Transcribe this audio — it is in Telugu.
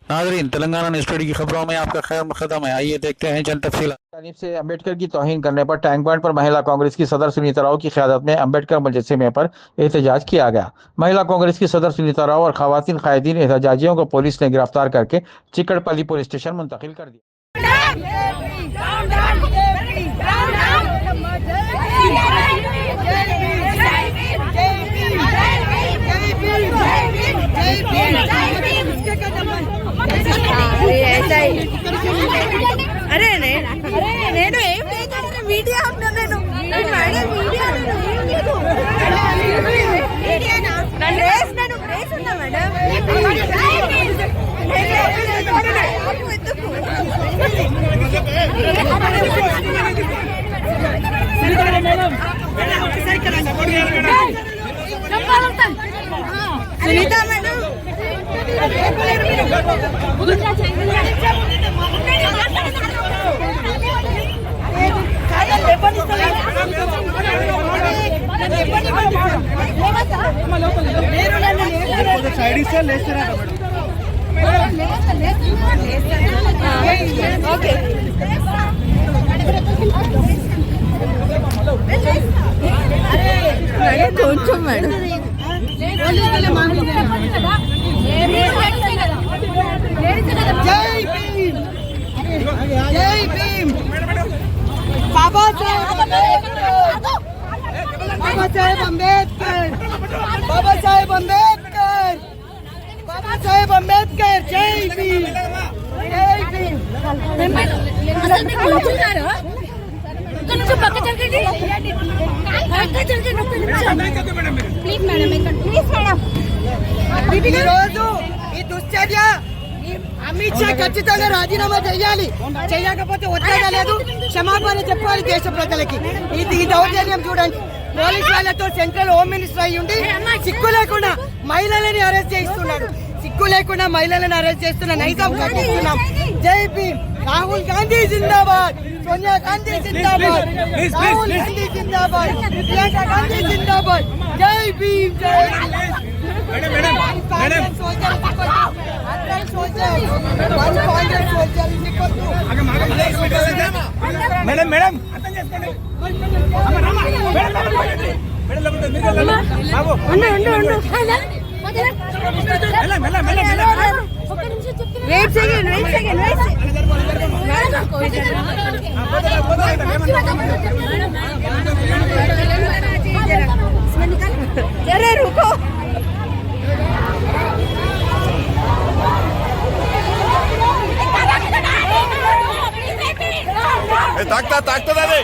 नाजरीन, तेलंगाना न्यूज़ टुडे की खबरों में आपका खैर मकदम है। आइए देखते हैं चंद तफसीलात। जानिब से अम्बेडकर की तौहीन करने पर टैंक बैंड पर महिला कांग्रेस की सदर सुनीता राव की क़यादत में अम्बेडकर मुजस्समे पर एहतजाज किया गया। महिला कांग्रेस की सदर सुनीता राव और खवातीन कायदीन एहतजाजियों को पुलिस ने गिरफ्तार करके चिकड़पल्ली पुलिस स्टेशन मुंतकिल कर दिया। अरे నేను ఏం లేదంటే మీడియా అన్నా నేను మేడం మీడియానా నేను ప్లేస్ ఉన్నా మేడం సునీత మేడం ఓకే కొంచెం మేడం జై భీమ్ జై భీమ్ బాబా సాహెబ్ అంబేద్కర్ బాబా సాహెబ్ అంబేద్కర్ బాబా సాహెబ్ అంబేద్కర్ జై భీమ్ జై భీమ్ కొంచెం పక్క జరగండి ప్లీజ్ మేడం ప్లీజ్ మేడం ఈరోజు ఈ దుశ్చర్య అమిత్ షా ఖచ్చితంగా రాజీనామా చేయాలి, చేయకపోతే వచ్చేదా లేదు, క్షమాపణ చెప్పాలి దేశ ప్రజలకి. ఈ దౌర్జన్యం చూడండి, పోలీస్ వాళ్ళతో సెంట్రల్ హోమ్ మినిస్టర్ అయ్యి ఉండి సిగ్గు లేకుండా మహిళలని అరెస్ట్ చేయిస్తున్నాడు, సిగ్గు లేకుండా మహిళలను అరెస్ట్ చేస్తున్న నైజాం ఖండిస్తున్నాం. జై భీమ్. రాహుల్ గాంధీ జిందాబాద్, సోనియా గాంధీ జిందాబాద్, రాహుల్ గాంధీ జిందాబాద్, ప్రియాంక గాంధీ జిందాబాద్. జై భీమ్. జై మేడం మేడం వెయిట్ సెకండ్ जरा रुको తాకుతుంది అది